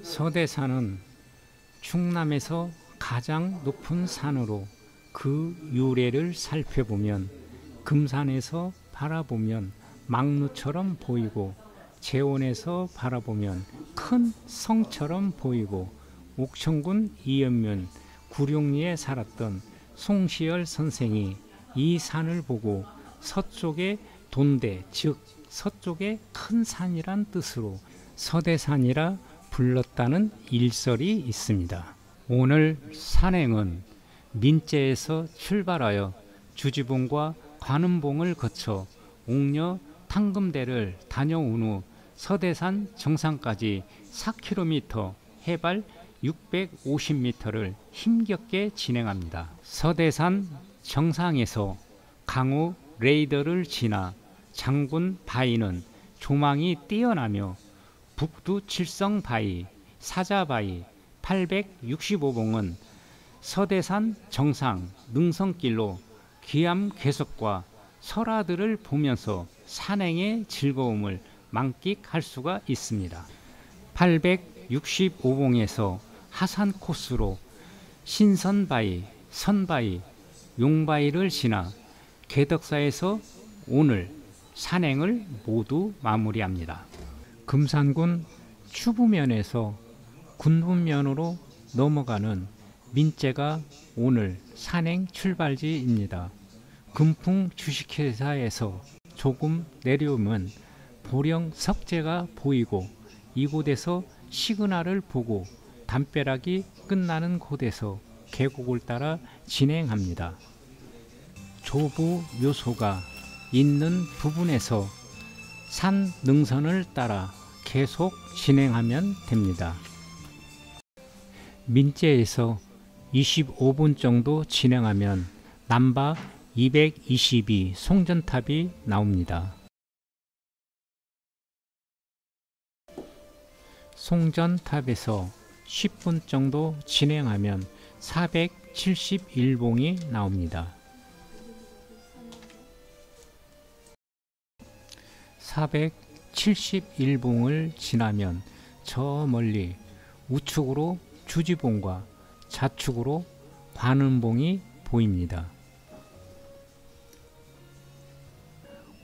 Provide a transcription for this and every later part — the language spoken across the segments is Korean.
서대산은 충남에서 가장 높은 산으로 그 유래를 살펴보면 금산에서 바라보면 망루처럼 보이고 제원에서 바라보면 큰 성처럼 보이고 옥천군 이연면 구룡리에 살았던 송시열 선생이 이 산을 보고 서쪽에 돈대 즉 서쪽에 큰 산이란 뜻으로 서대산이라 불렀다는 일설이 있습니다. 오늘 산행은 민재에서 출발하여 주지봉과 관음봉을 거쳐 옥녀 탕금대를 다녀온 후 서대산 정상까지 4km 해발 650m를 힘겹게 진행합니다. 서대산 정상에서 강우 레이더를 지나 장군 바위는 조망이 뛰어나며 북두 칠성 바위, 사자 바위 865봉은 서대산 정상 능선길로 귀암 괴석과 설화들을 보면서 산행의 즐거움을 만끽할 수가 있습니다. 865봉에서 하산 코스로 신선바위, 선바위, 용바위를 지나 개덕사에서 오늘 산행을 모두 마무리합니다. 금산군 추부면에서 군분면으로 넘어가는 민재가 오늘 산행 출발지입니다. 금풍 주식회사에서 조금 내려오면 보령 석재가 보이고 이곳에서 시그널을 보고 담벼락이 끝나는 곳에서 계곡을 따라 진행합니다. 조부 묘소가 있는 부분에서 산 능선을 따라 계속 진행하면 됩니다. 민재에서 25분 정도 진행하면 남바 222 송전탑이 나옵니다. 송전탑에서 10분 정도 진행하면 471봉이 나옵니다. 471봉을 지나면 저 멀리 우측으로 주지봉과 좌측으로 관음봉이 보입니다.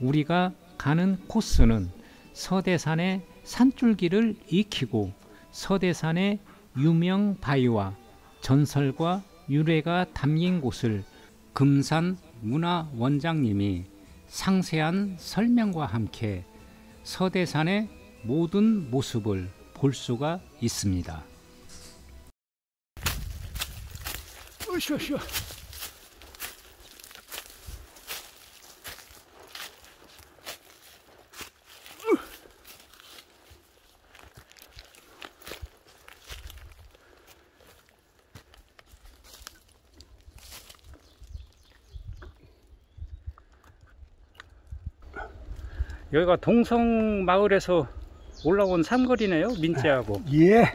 우리가 가는 코스는 서대산의 산줄기를 익히고 서대산의 유명 바위와 전설과 유래가 담긴 곳을 금산 문화원장님이 상세한 설명과 함께 서대산의 모든 모습을 볼 수가 있습니다. 으쌰으쌰. 여기가 동성마을에서 올라온 삼거리네요. 민재하고. 예.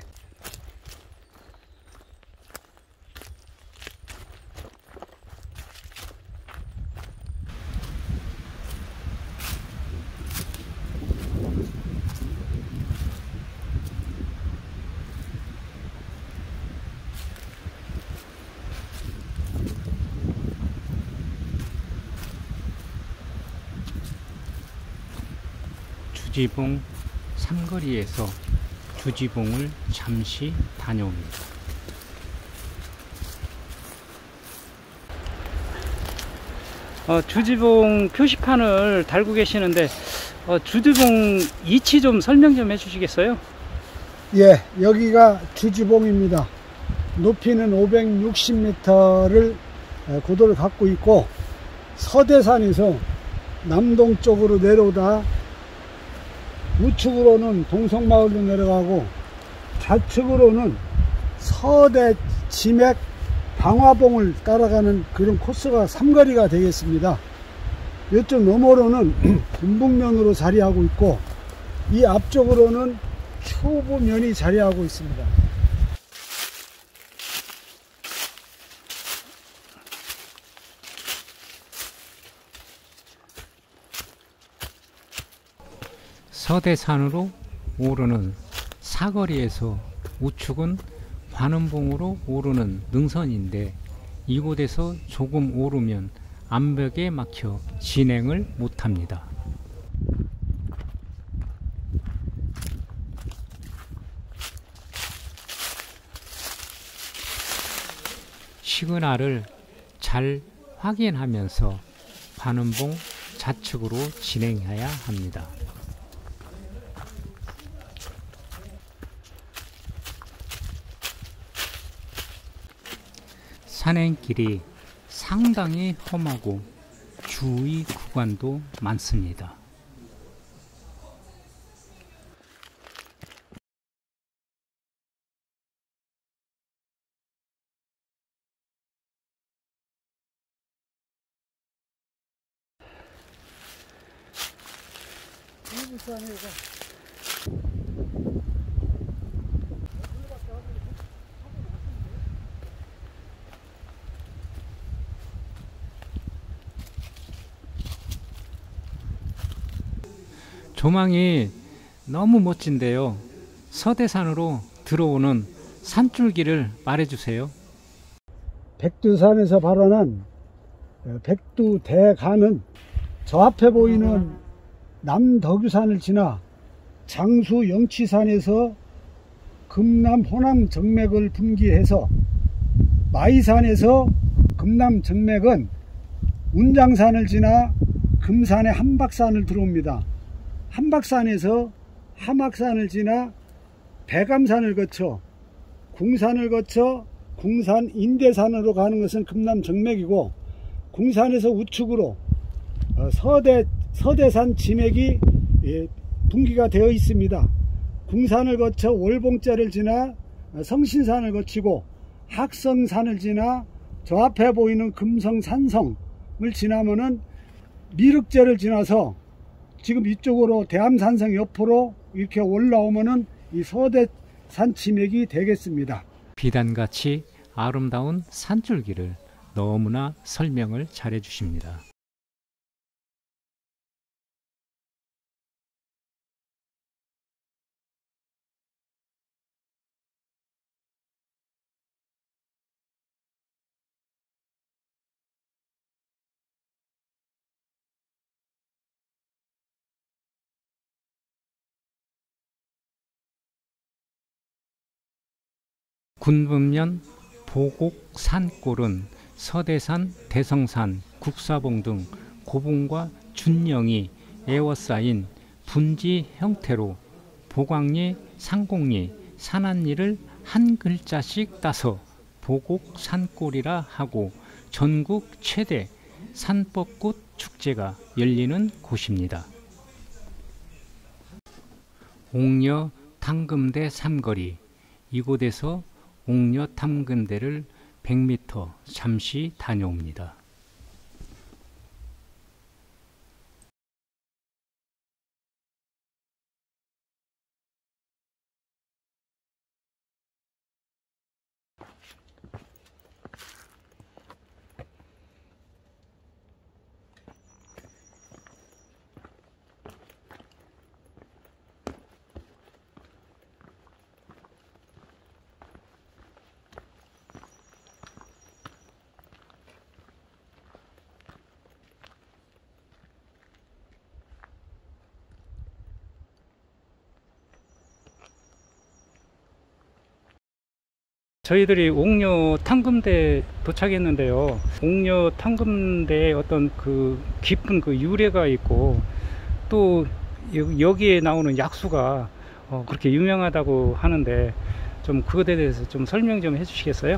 주지봉 삼거리에서 주지봉을 잠시 다녀옵니다. 주지봉 표시판을 달고 계시는데 주지봉 위치 좀 설명 좀 해주시겠어요? 예, 여기가 주지봉입니다. 높이는 560m를 고도를 갖고 있고 서대산에서 남동쪽으로 내려오다 우측으로는 동성마을로 내려가고 좌측으로는 서대 지맥 방화봉을 따라가는 그런 코스가 삼거리가 되겠습니다. 이쪽 너머로는 군북면으로 자리하고 있고 이 앞쪽으로는 추부면이 자리하고 있습니다. 서대산으로 오르는 사거리에서 우측은 관음봉으로 오르는 능선인데 이곳에서 조금 오르면 암벽에 막혀 진행을 못합니다. 시그널을 잘 확인하면서 관음봉 좌측으로 진행해야 합니다. 산행길이 상당히 험하고 주의 구간도 많습니다. 조망이 너무 멋진데요. 서대산으로 들어오는 산줄기를 말해주세요. 백두산에서 발원한 백두대간은 저 앞에 보이는 남덕유산을 지나 장수 영치산에서 금남 호남 정맥을 분기해서 마이산에서 금남 정맥은 운장산을 지나 금산의 한박산을 들어옵니다. 한박산에서 하막산을 지나 배감산을 거쳐 궁산을 거쳐 궁산 인대산으로 가는 것은 금남 정맥이고, 궁산에서 우측으로 서대산 지맥이 분기가 되어 있습니다. 궁산을 거쳐 월봉자를 지나 성신산을 거치고 학성산을 지나 저 앞에 보이는 금성산성을 지나면은 미륵제를 지나서 지금 이쪽으로 대암산성 옆으로 이렇게 올라오면은 이 서대산 지맥이 되겠습니다. 비단같이 아름다운 산줄기를 너무나 설명을 잘 해주십니다. 군분면 보곡 산골은 서대산, 대성산, 국사봉 등 고봉과 준령이 에워싸인 분지 형태로 보광리, 상곡리, 산안리를 한 글자씩 따서 보곡 산골이라 하고 전국 최대 산벚꽃 축제가 열리는 곳입니다. 옥녀 탐금대 삼거리, 이곳에서 옥녀 탐금대를 100m 잠시 다녀옵니다. 저희들이 옥녀 탐금대 도착했는데요. 옥녀 탐금대에 어떤 그 깊은 그 유래가 있고, 또 여기에 나오는 약수가 그렇게 유명하다고 하는데, 좀 그것에 대해서 좀 설명 좀 해주시겠어요?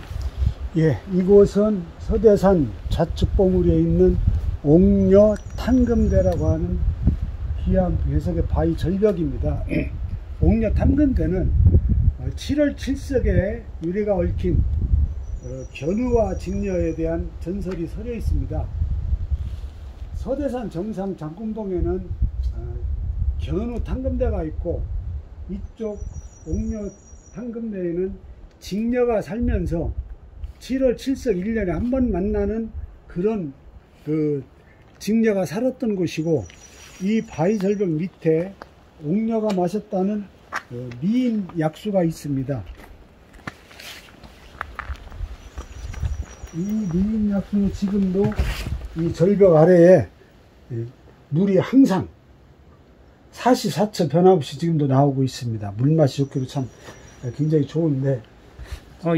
예, 이곳은 서대산 좌측 봉우리에 있는 옥녀 탐금대라고 하는 귀한 배석의 바위 절벽입니다. 옥녀 탐금대는 7월 7석에 유래가 얽힌 견우와 직녀에 대한 전설이 서려 있습니다. 서대산 정상 장군봉에는 견우 탐금대가 있고, 이쪽 옥녀 탐금대에는 직녀가 살면서 7월 7석 1년에 한 번 만나는 그런 그 직녀가 살았던 곳이고, 이 바위 절벽 밑에 옥녀가 마셨다는 미인 약수가 있습니다. 이 미인약수는 지금도 이 절벽 아래에 물이 항상 사시사철 변함없이 지금도 나오고 있습니다. 물맛이 좋기로 참 굉장히 좋은데,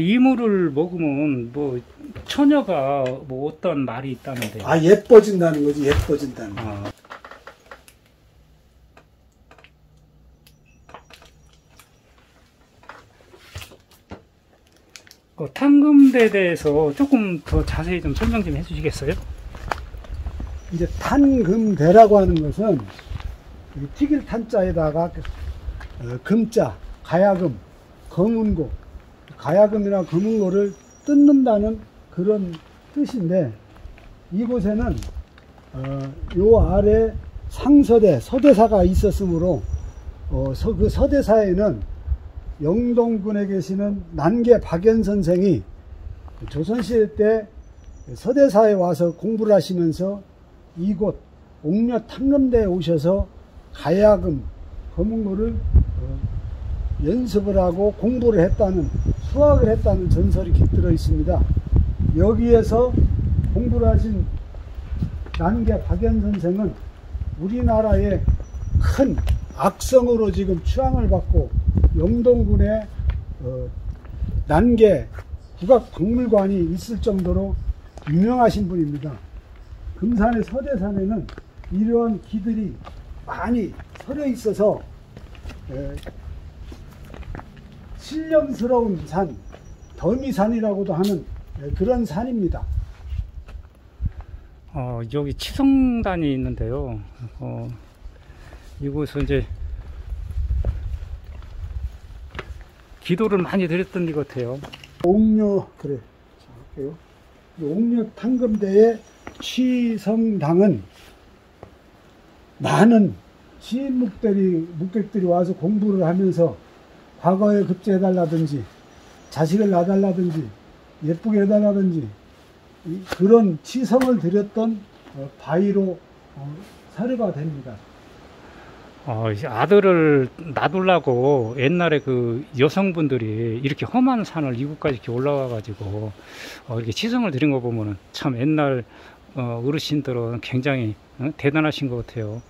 이 물을 먹으면 뭐 처녀가 뭐 어떤 말이 있다는데. 예뻐진다는 거지. 예뻐진다는 거. 그 탕금대에 대해서 조금 더 자세히 좀 설명 좀 해주시겠어요? 이제 탄금대라고 하는 것은 이 튀길 탄자에다가 금자, 가야금, 검은고, 가야금이나 검은고를 뜯는다는 그런 뜻인데, 이곳에는 요 아래 상서대, 서대사가 있었으므로 그 서대사에는 영동군에 계시는 난계 박연 선생이 조선시대 때 서대사에 와서 공부를 하시면서 이곳 옥녀 탕금대에 오셔서 가야금, 검은고를 연습을 하고 공부를 했다는, 수학을 했다는 전설이 깃들어 있습니다. 여기에서 공부를 하신 난계 박연 선생은 우리나라의 큰 악성으로 지금 추앙을 받고 영동군에 난계 국악박물관이 있을 정도로 유명하신 분입니다. 금산의 서대산에는 이러한 기들이 많이 서려 있어서 신령스러운 산, 덤이산이라고도 하는 그런 산입니다. 여기 치성단이 있는데요. 이곳은 이제 기도를 많이 드렸던 것 같아요. 옥녀, 그래. 자, 할게요. 옥녀 탕금대의 취성당은 많은 시인묵객들이 와서 공부를 하면서 과거에 급제해달라든지, 자식을 낳아달라든지, 예쁘게 해달라든지, 그런 치성을 드렸던 바위로 사료가 됩니다. 아들을 낳으려고 옛날에 그 여성분들이 이렇게 험한 산을 이곳까지 이렇게 올라와 가지고 이렇게 치성을 드린 거 보면은 참 옛날 어르신들은 굉장히 대단하신 것 같아요.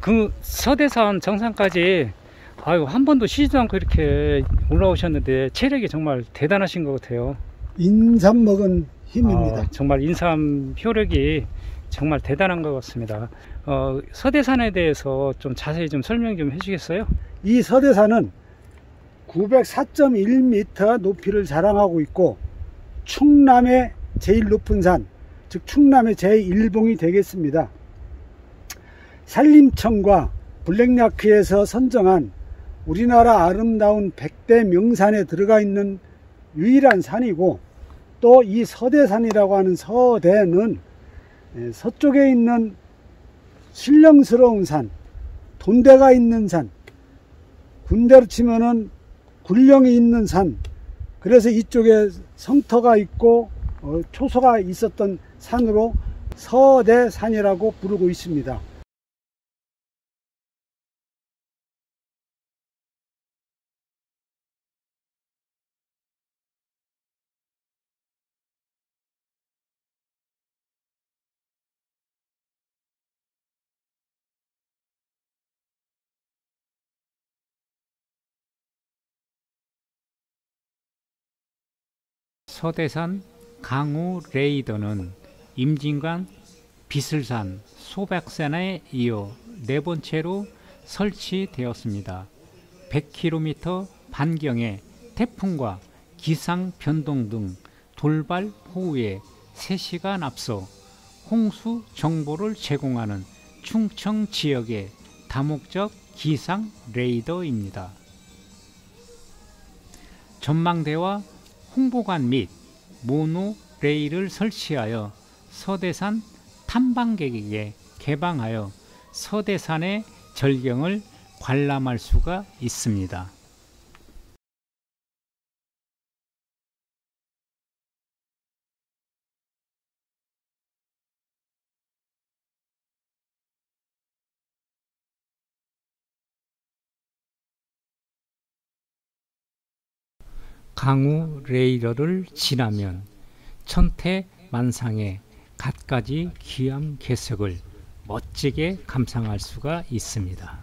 그 서대산 정상까지 한 번도 쉬지도 않고 이렇게 올라오셨는데 체력이 정말 대단하신 것 같아요. 인삼 먹은 힘입니다. 정말 인삼 효력이 정말 대단한 것 같습니다. 서대산에 대해서 좀 자세히 좀 설명 좀 해주시겠어요? 이 서대산은 904.1m 높이를 자랑하고 있고, 충남의 제일 높은 산, 즉 충남의 제1봉이 되겠습니다. 산림청과 블랙야크에서 선정한 우리나라 아름다운 100대 명산에 들어가 있는 유일한 산이고, 또 이 서대산이라고 하는 서대는 서쪽에 있는 신령스러운 산, 돈대가 있는 산, 군대로 치면은 군령이 있는 산, 그래서 이쪽에 성터가 있고 초소가 있었던 산으로 서대산이라고 부르고 있습니다. 서대산 강우 레이더는 임진강 비슬산, 소백산에 이어 네 번째로 설치되었습니다. 100km 반경의 태풍과 기상 변동 등 돌발 호우에 3시간 앞서 홍수 정보를 제공하는 충청 지역의 다목적 기상 레이더입니다. 전망대와 홍보관 및 모노레일을 설치하여 서대산 탐방객에게 개방하여 서대산의 절경을 관람할 수가 있습니다. 강우 레이더를 지나면 천태만상의 갖가지 귀암 개석을 멋지게 감상할 수가 있습니다.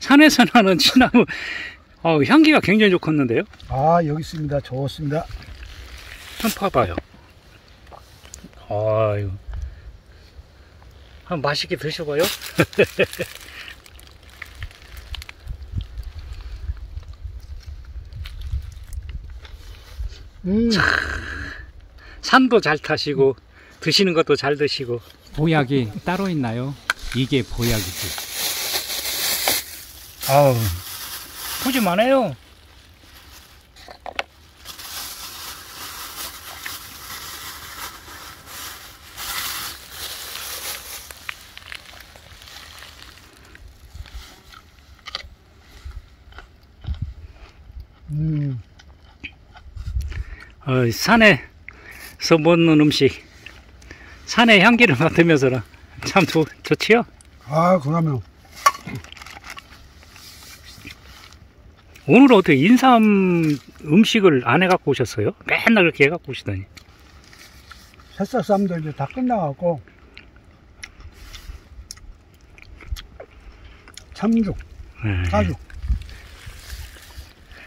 산에서 나는 취나무 향기가 굉장히 좋겠는데요? 아, 여기 있습니다. 좋습니다. 한번 봐봐요. 아유, 한번 맛있게 드셔봐요. 산도 잘 타시고 드시는 것도 잘 드시고. 보약이 따로 있나요? 이게 보약이지. 아우, 푸짐하네요. 산에서 먹는 음식, 산의 향기를 맡으면서 참 좋지요? 아, 그러면. 오늘은 어떻게 인삼 음식을 안 해갖고 오셨어요? 맨날 그렇게 해갖고 오시더니. 새싹 쌈도 이제 다 끝나갖고, 참죽, 가죽.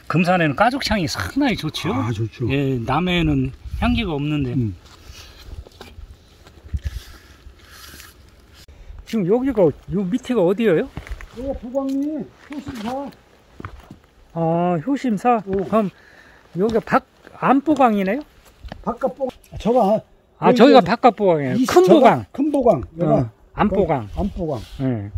금산에는 가죽향이 상당히 좋죠. 아, 좋죠. 예, 남해에는 향기가 없는데. 지금 여기가, 요 밑에가 어디예요? 이거 부광리 효심사. 아, 효심사? 그럼 여기가 안보강이네요? 바깥보강. 저가. 저기가 바깥보강이에요. 큰 보강. 큰 보강. 여기가 안보강. 안보강. 예.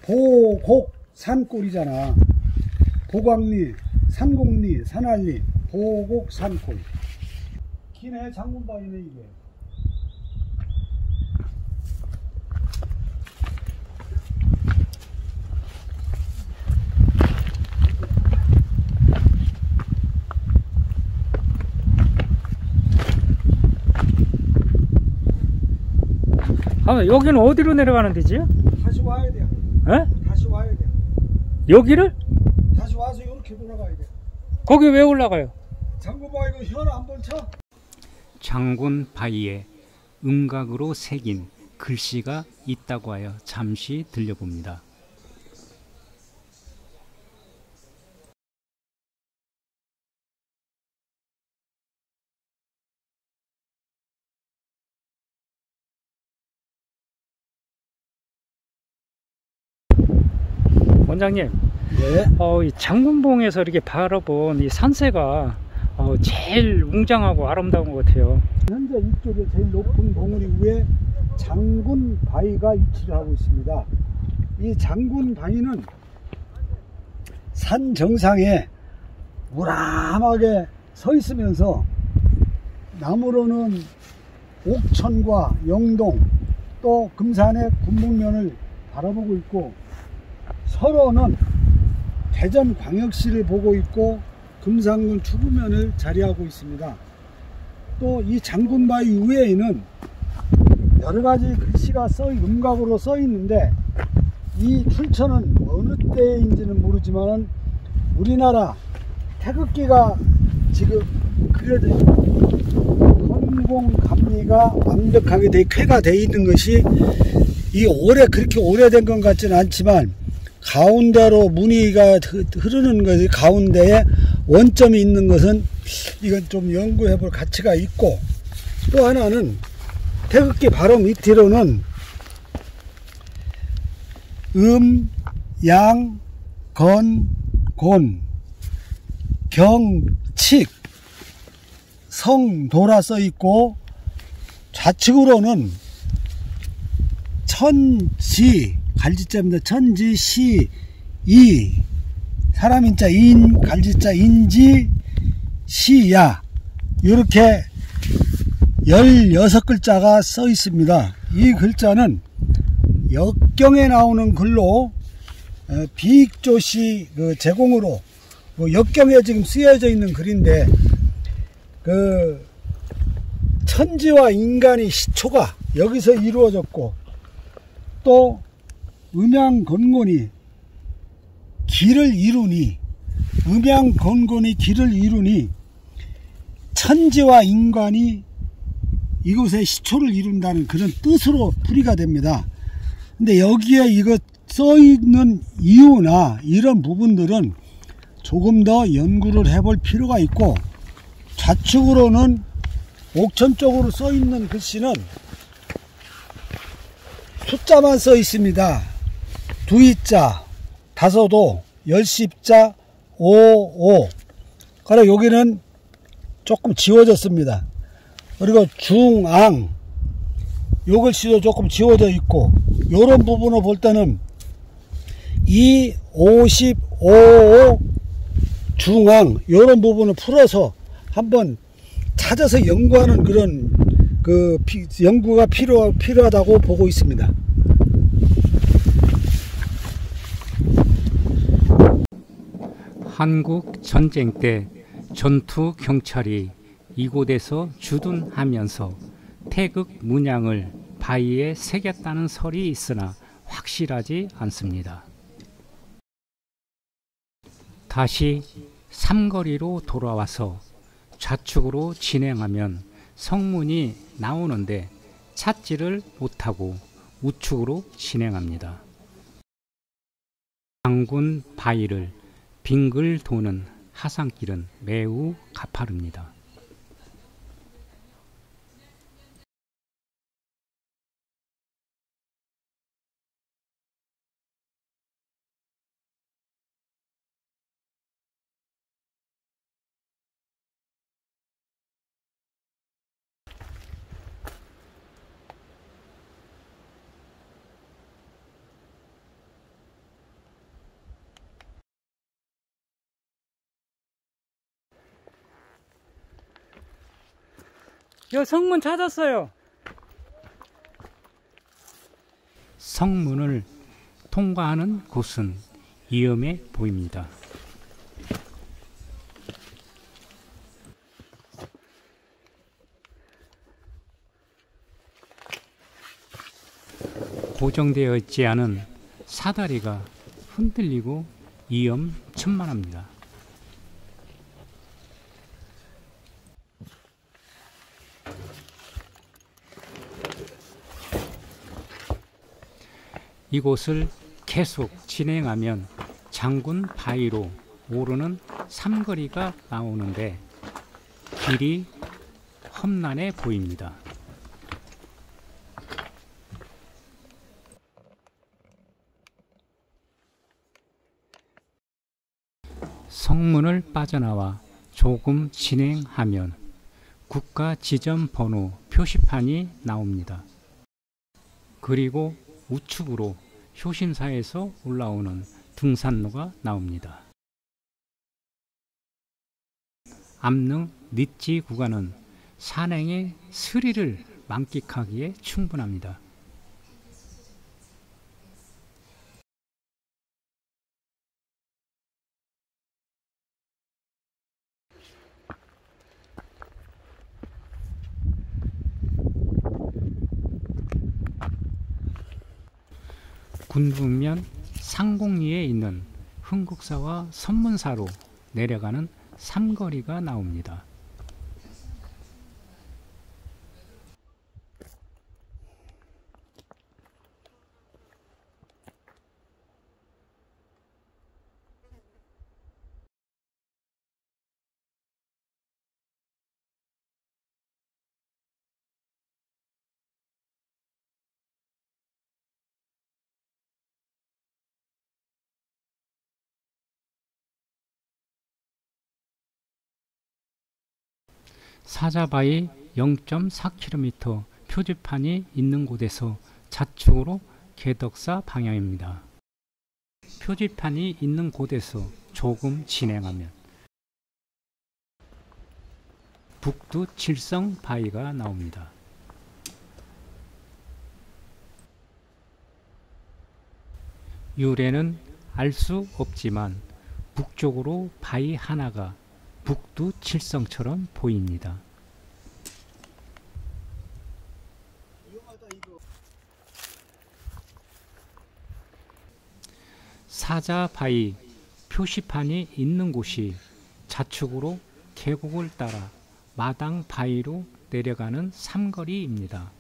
보곡 산골이잖아. 보광리, 산곡리, 산알리, 보곡 산골. 기내 장군바위네 이게. 여기는 어디로 내려가는 데지? 다시 와야 돼요. 에? 다시 와야 돼요. 여기를? 다시 와서 이렇게 돌아가야 돼요. 거기 왜 올라가요? 장군바위 이거 현 한번 쳐. 장군바위에 음각으로 새긴 글씨가 있다고 하여 잠시 들려봅니다. 원장님, 네. 이 장군봉에서 이렇게 바라본 이 산세가 제일 웅장하고 아름다운 것 같아요. 현재 이쪽에 제일 높은 봉우리 위에 장군바위가 위치를 하고 있습니다. 이 장군바위는 산 정상에 우람하게 서 있으면서 남으로는 옥천과 영동 또 금산의 군북면을 바라보고 있고, 서로는 대전광역시를 보고 있고 금산군 추구면을 자리하고 있습니다. 또 이 장군바위 위에는 여러가지 글씨가 음각으로 써 있는데, 이 출처는 어느 때인지는 모르지만 우리나라 태극기가 지금 그려져 건공 감리가 완벽하게 쾌가 되어 있는 것이 이 그렇게 오래된 것 같지는 않지만 가운데로 무늬가 흐르는 것이 가운데에 원점이 있는 것은 이건 좀 연구해 볼 가치가 있고, 또 하나는 태극기 바로 밑으로는 양, 건, 곤, 경, 칙, 성, 도라 써 있고, 좌측으로는 천지, 갈지자입니다. 천지, 시, 이, 사람인자 인, 갈지자 인지, 시야, 이렇게 16글자가 써 있습니다. 이 글자는 역경에 나오는 글로 비익조시 제공으로 역경에 지금 쓰여져 있는 글인데, 천지와 인간의 시초가 여기서 이루어졌고, 또 음양건곤이 길을 이루니, 음양건곤이 길을 이루니 천지와 인간이 이곳의 시초를 이룬다는 그런 뜻으로 풀이가 됩니다. 근데 여기에 이거 써있는 이유나 이런 부분들은 조금 더 연구를 해볼 필요가 있고, 좌측으로는 옥천 쪽으로 써있는 글씨는 숫자만 써 있습니다. 두이자, 다섯오, 열십자, 오오. 그리고 여기는 조금 지워졌습니다. 그리고 중앙, 요 글씨도 조금 지워져 있고, 요런 부분을 볼 때는 2, 50, 55, 중앙, 요런 부분을 풀어서 한번 찾아서 연구하는 그런 연구가 필요하다고 보고 있습니다. 한국 전쟁 때 전투 경찰이 이곳에서 주둔하면서 태극 문양을 바위에 새겼다는 설이 있으나 확실하지 않습니다. 다시 삼거리로 돌아와서 좌측으로 진행하면 성문이 나오는데 찾지를 못하고 우측으로 진행합니다. 장군 바위를 빙글 도는 하산길은 매우 가파릅니다. 여 성문 찾았어요. 성문을 통과하는 곳은 위험해 보입니다. 고정되어 있지 않은 사다리가 흔들리고 위험천만합니다. 이곳을 계속 진행하면 장군 바위로 오르는 삼거리가 나오는데 길이 험난해 보입니다. 성문을 빠져나와 조금 진행하면 국가지점번호 표시판이 나옵니다. 그리고 우측으로 효심사에서 올라오는 등산로가 나옵니다. 암릉 릿지 구간은 산행의 스릴을 만끽하기에 충분합니다. 군북면 상공리에 있는 흥국사와 선문사로 내려가는 삼거리가 나옵니다. 사자바위 0.4km 표지판이 있는 곳에서 좌측으로 개덕사 방향입니다. 표지판이 있는 곳에서 조금 진행하면 북두 칠성 바위가 나옵니다. 유래는 알 수 없지만 북쪽으로 바위 하나가 북두 칠성처럼 보입니다. 사자바위 표시판이 있는 곳이 좌측으로 계곡을 따라 마당 바위로 내려가는 삼거리입니다.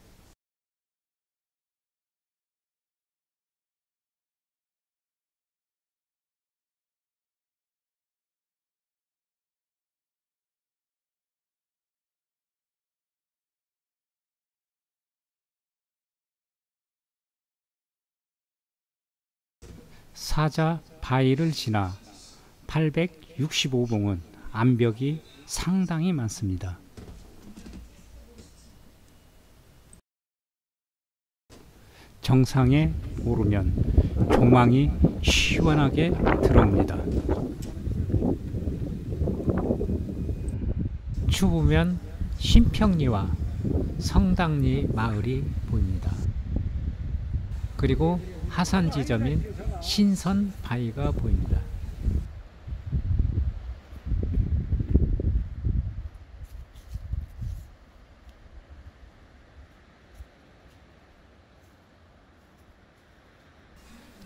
사자바위를 지나 865봉은 암벽이 상당히 많습니다. 정상에 오르면 조망이 시원하게 들어옵니다. 추우면 신평리와 성당리 마을이 보입니다. 그리고 하산 지점인 신선바위가 보입니다.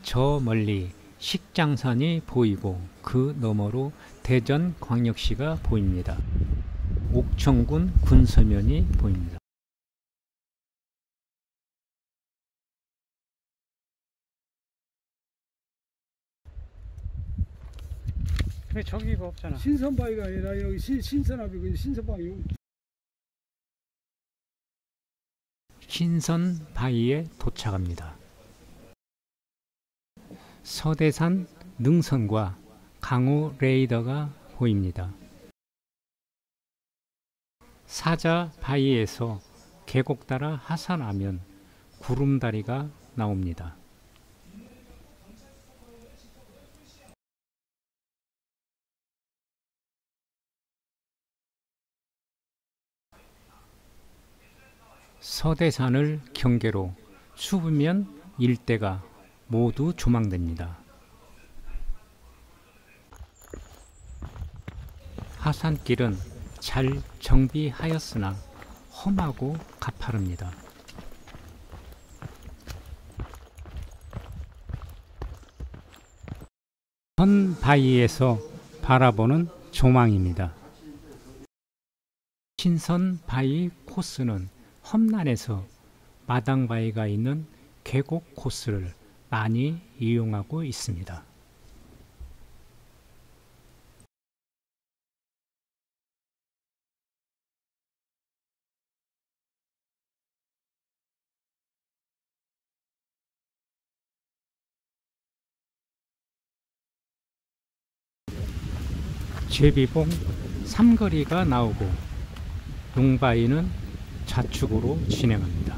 저 멀리 식장산이 보이고 그 너머로 대전광역시가 보입니다. 옥천군 군서면이 보입니다. 왜 저기가 없잖아. 신선바위가 아니라 여기 신선하게 신선바위. 신선바위에 도착합니다. 서대산 능선과 강호 레이더가 보입니다. 사자바위에서 계곡 따라 하산하면 구름다리가 나옵니다. 서대산을 경계로 수부면 일대가 모두 조망됩니다. 하산길은 잘 정비하였으나 험하고 가파릅니다. 선바위에서 바라보는 조망입니다. 신선바위 코스는 험난해서 마당바위가 있는 계곡 코스를 많이 이용하고 있습니다. 제비봉 삼거리가 나오고 용바위는 좌측으로 진행합니다.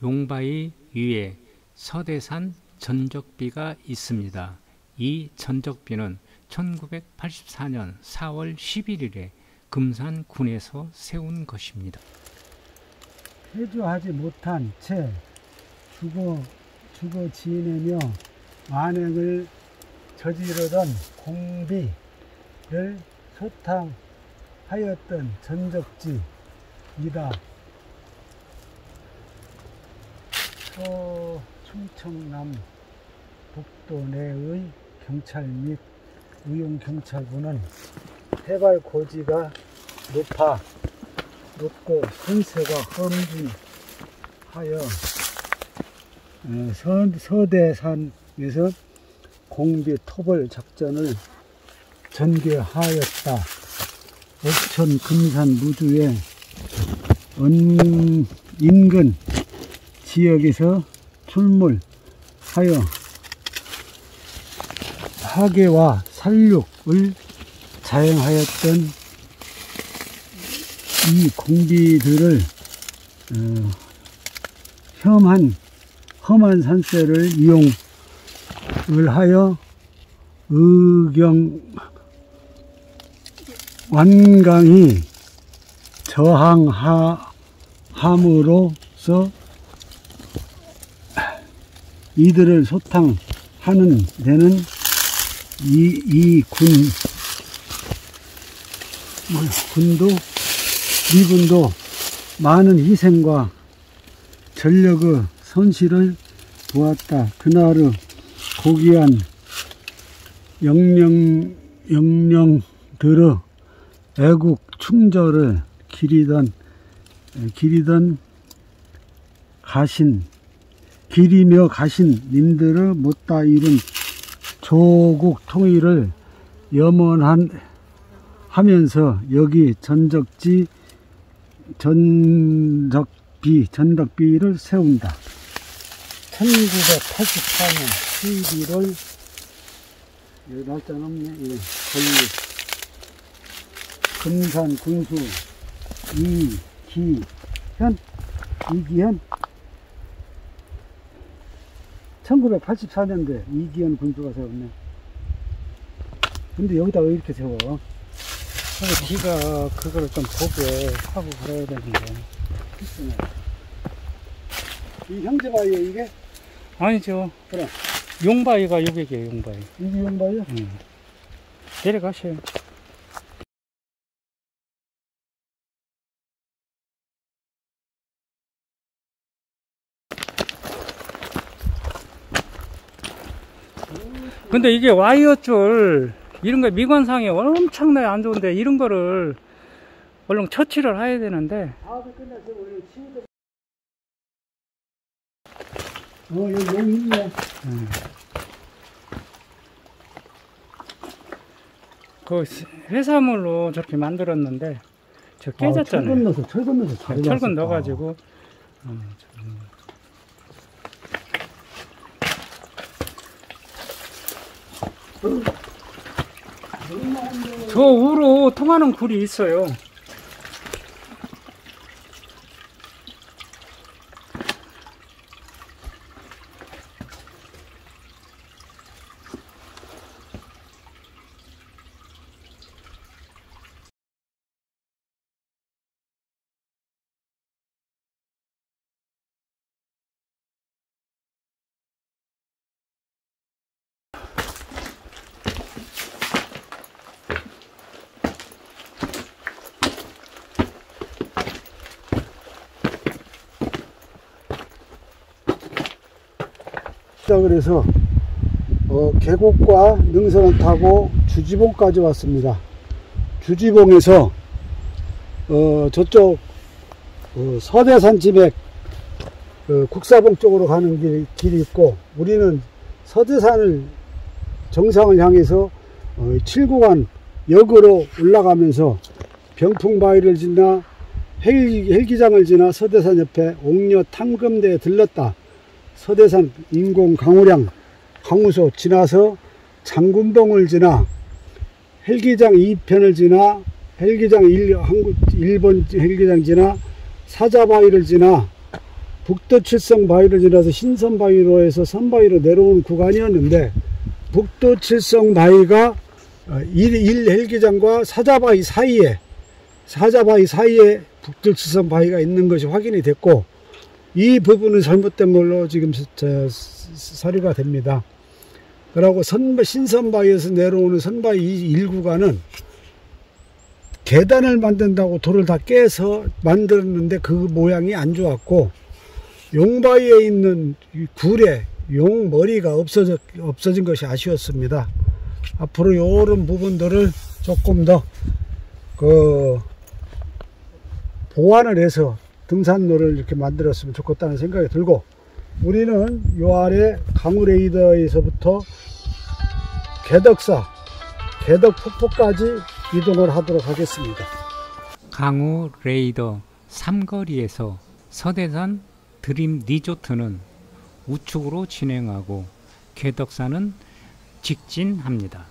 용바위 위에 서대산 전적비가 있습니다. 이 전적비는 1984년 4월 11일에 금산군에서 세운 것입니다. 해주하지 못한 채 죽어 지내며 만행을 저지르던 공비를 소탕하였던 전적지이다. 충청남 북도 내의 경찰 및 의용경찰부는 해발 고지가 높고 선세가 험준하여 서대산에서 공비 토벌 작전을 전개하였다. 옥천 금산 무주의 인근 지역에서 출몰하여 하계와 살육을 자행하였던 이 공비들을 험한 산세를 이용을 하여 완강히 저항함으로써 이들을 소탕하는 데는 이 미군도 많은 희생과 전력의 손실을 보았다. 그날의 고귀한 영령들의 애국 충절을 기리며 가신 님들의 못다 이룬 조국 통일을 염원하면서 여기 전덕비를 세운다. 1984년 11월 여기 날짜는 없네. 예, 금산 군수 이기현 1984년도에 이기현 군수가 세웠네. 근데 여기다가 왜 이렇게 세워? 네가 그걸 좀 보게 하고 그래야 되는데. 글쎄네. 이 형제바위에 이게? 아니죠. 그래. 용바위가 여기게 용바위. 이게 용바위야? 응. 내려가셔요. 근데 이게 와이어 줄 이런 거 미관상에 엄청나게 안 좋은데 이런 거를 얼른 처치를 해야 되는데. 사업이 끝나서 우리 치우도. 여기 용 있네. 그 해산물로 저렇게 만들었는데 저 깨졌잖아요. 철 건너서 철근 넣어가지고. 저 우로 통하는 굴이 있어요. 그래서 계곡과 능선을 타고 주지봉까지 왔습니다. 주지봉에서 저쪽 서대산 지맥 국사봉 쪽으로 가는 길이 있고, 우리는 서대산을 정상을 향해서 7구간 역으로 올라가면서 병풍바위를 지나 헬기장을 지나 서대산 옆에 옥녀 탐금대에 들렀다. 서대산 인공 강우소 지나서 장군봉을 지나 헬기장 2편을 지나 헬기장 1번 헬기장 지나 사자바위를 지나 북도칠성바위를 지나서 신선바위로 해서 선바위로 내려오는 구간이었는데, 북도칠성바위가 1헬기장과 사자바위 사이에 사자바위 사이에 북들치선 바위가 있는 것이 확인이 됐고, 이 부분은 잘못된 걸로 지금 서류가 됩니다. 그리고 신선바위에서 내려오는 선바위 1구간은 계단을 만든다고 돌을 다 깨서 만들었는데 그 모양이 안 좋았고, 용바위에 있는 굴에 용 머리가 없어진 것이 아쉬웠습니다. 앞으로 이런 부분들을 조금 더 보완을 해서 등산로를 이렇게 만들었으면 좋겠다는 생각이 들고, 우리는 요 아래 강우레이더에서부터 개덕폭포까지 이동을 하도록 하겠습니다. 강우레이더 삼거리에서 서대산 드림 리조트는 우측으로 진행하고 개덕산은 직진합니다.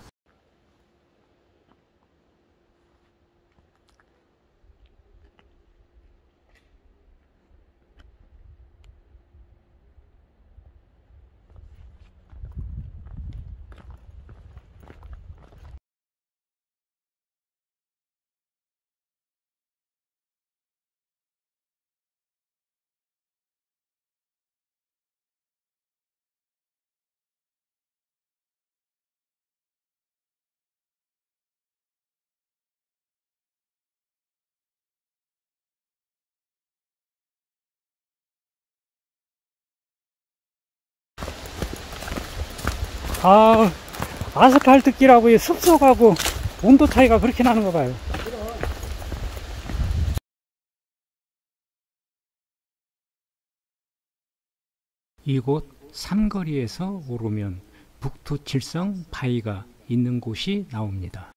아스팔트 길하고 습속하고 온도 차이가 그렇게 나는 거 봐요. 이곳 삼거리에서 오르면 북두칠성 바위가 있는 곳이 나옵니다.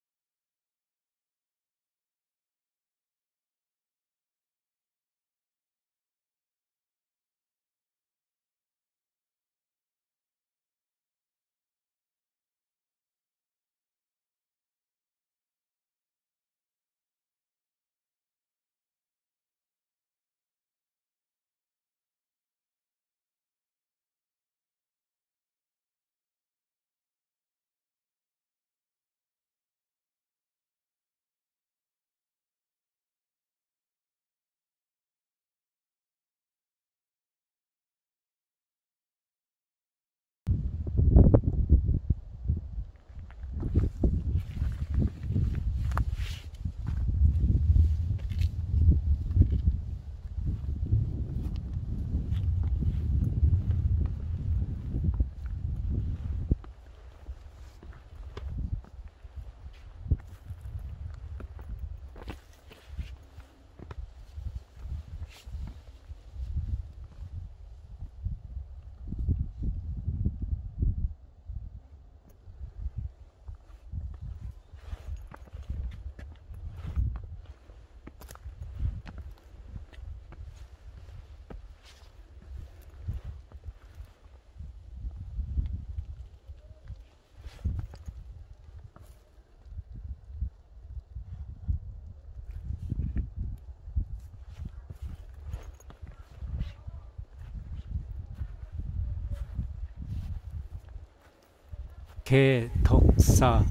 개덕사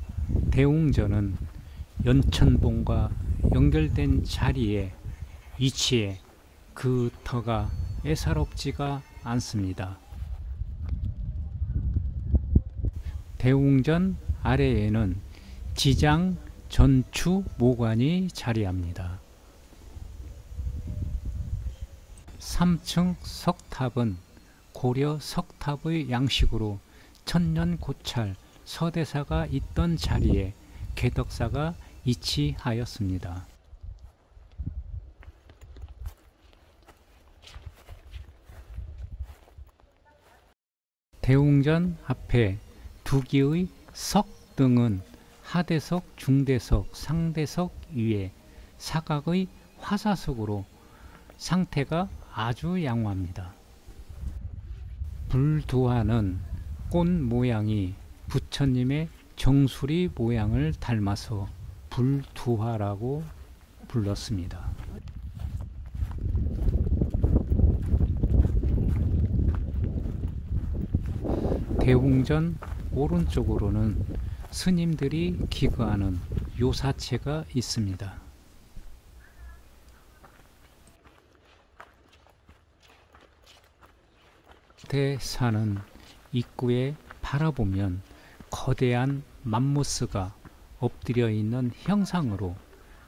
대웅전은 연천봉과 연결된 자리에 위치해 그 터가 애사롭지가 않습니다. 대웅전 아래에는 지장 전추 모관이 자리합니다. 3층 석탑은 고려 석탑의 양식으로 천년 고찰 서대사가 있던 자리에 개덕사가 위치하였습니다. 대웅전 앞에 두 개의 석등은 하대석, 중대석, 상대석 위에 사각의 화사석으로 상태가 아주 양호합니다. 불두화는 꽃 모양이 부처님의 정수리 모양을 닮아서 불두화라고 불렀습니다. 대웅전 오른쪽으로는 스님들이 기거하는 요사체가 있습니다. 서대산은 입구에 바라보면 거대한 맘모스가 엎드려 있는 형상으로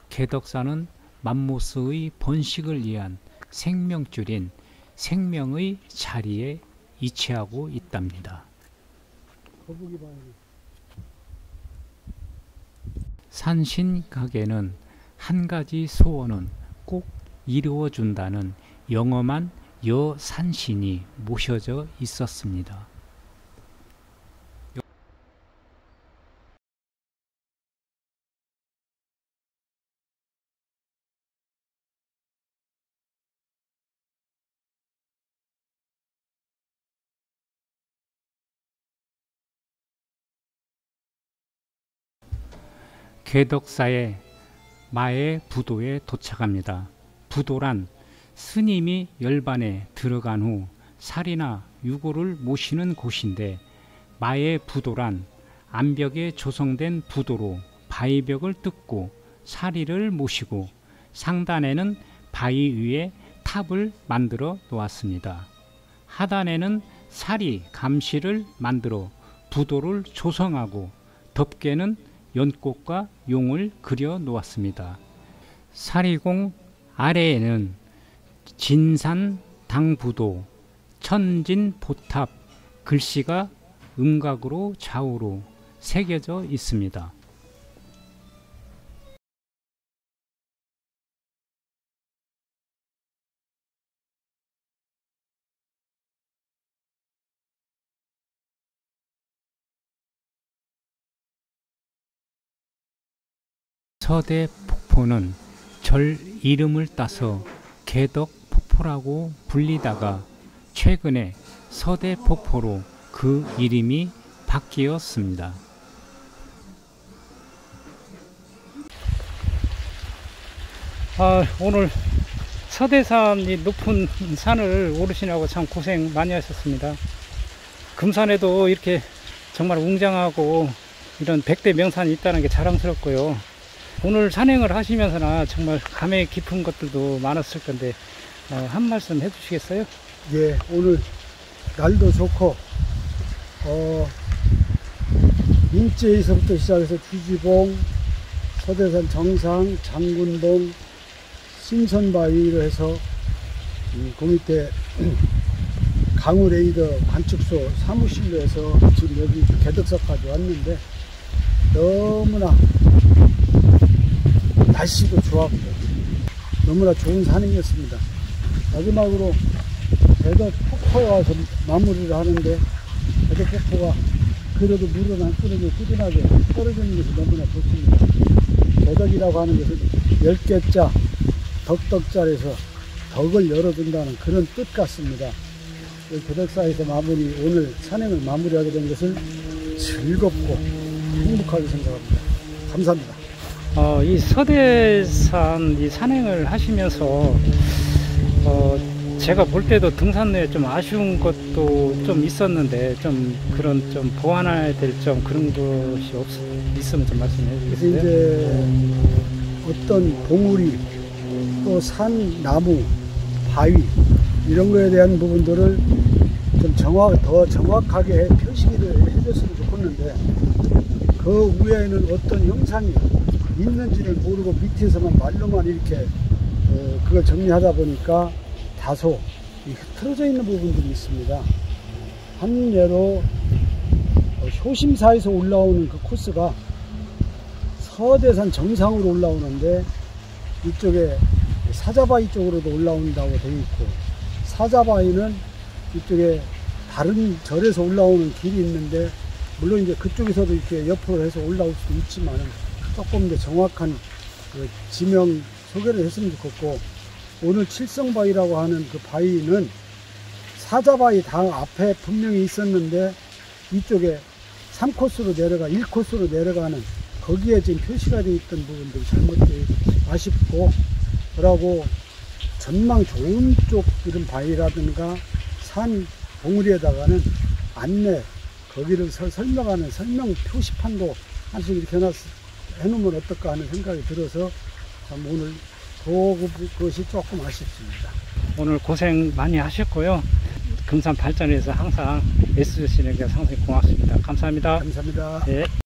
개덕산은 맘모스의 번식을 위한 생명줄인 생명의 자리에 위치하고 있답니다. 산신각에는 한 가지 소원은 꼭 이루어준다는 영험한 여산신이 모셔져 있었습니다. 개덕사의 마의 부도에 도착합니다. 부도란 스님이 열반에 들어간 후 살이나 유고를 모시는 곳인데, 마의 부도란 암벽에 조성된 부도로 바위벽을 뜯고 사리를 모시고 상단에는 바위 위에 탑을 만들어 놓았습니다. 하단에는 사리 감시를 만들어 부도를 조성하고 덮개는 연꽃과 용을 그려 놓았습니다. 사리공 아래에는 진산 당부도 천진보탑 글씨가 음각으로 좌우로 새겨져 있습니다. 서대폭포는 절 이름을 따서 개덕폭포라고 불리다가 최근에 서대폭포로 그 이름이 바뀌었습니다. 오늘 서대산 이 높은 산을 오르시느라고 참 고생 많이 하셨습니다. 금산에도 이렇게 정말 웅장하고 이런 100대 명산이 있다는 게 자랑스럽고요. 오늘 산행을 하시면서나 정말 감회 깊은 것들도 많았을 건데 한 말씀 해주시겠어요? 예, 오늘 날도 좋고 인제에서부터 시작해서 주지봉, 서대산 정상, 장군봉, 신선바위로 해서 그 밑에 강우레이더 관측소 사무실로 해서 지금 여기 개덕사까지 왔는데 너무나 날씨도 좋았고 너무나 좋은 산행이었습니다. 마지막으로 개덕폭포에 와서 마무리를 하는데, 개덕폭포가 그래도 물은 안 끊어져 꾸준하게 떨어지는 것이 너무나 좋습니다. 개덕이라고 하는 것은 10개자 덕덕자에서 덕을 열어준다는 그런 뜻 같습니다. 개덕사에서 오늘 산행을 마무리하게 된 것을 즐겁고 행복하게 생각합니다. 감사합니다. 이 서대산 이 산행을 하시면서 제가 볼 때도 등산로에 좀 아쉬운 것도 좀 있었는데, 좀 그런 좀 보완해야 될 점 그런 것이 있으면 좀 말씀해 주세요. 이제 어떤 봉우리 또 산, 나무, 바위 이런 거에 대한 부분들을 좀 더 정확하게 표시를 해줬으면 좋겠는데, 그 위에는 어떤 형상이 있는지를 모르고 밑에서만 말로만 이렇게 그걸 정리하다 보니까 다소 흐트러져 있는 부분들이 있습니다. 한 예로 효심사에서 올라오는 그 코스가 서대산 정상으로 올라오는데, 이쪽에 사자바위 쪽으로도 올라온다고 되어 있고, 사자바위는 이쪽에 다른 절에서 올라오는 길이 있는데, 물론 이제 그쪽에서도 이렇게 옆으로 해서 올라올 수도 있지만 조금 더 정확한 그 지명 소개를 했으면 좋겠고, 오늘 칠성바위라고 하는 그 바위는 사자바위 당 앞에 분명히 있었는데 이쪽에 3코스로 내려가 1코스로 내려가는 거기에 지금 표시가 되어 있던 부분들이 잘못되어 아쉽고, 그러고 전망 좋은 쪽 이런 바위라든가 산 봉우리에다가는 안내 거기를 설명하는 설명 표시판도 한씩 이렇게 해놓으면 어떨까 하는 생각이 들어서 참 오늘 그것이 조금 아쉽습니다. 오늘 고생 많이 하셨고요. 금산 발전에서 항상 애써주시는 게 상당히 고맙습니다. 감사합니다. 감사합니다. 예.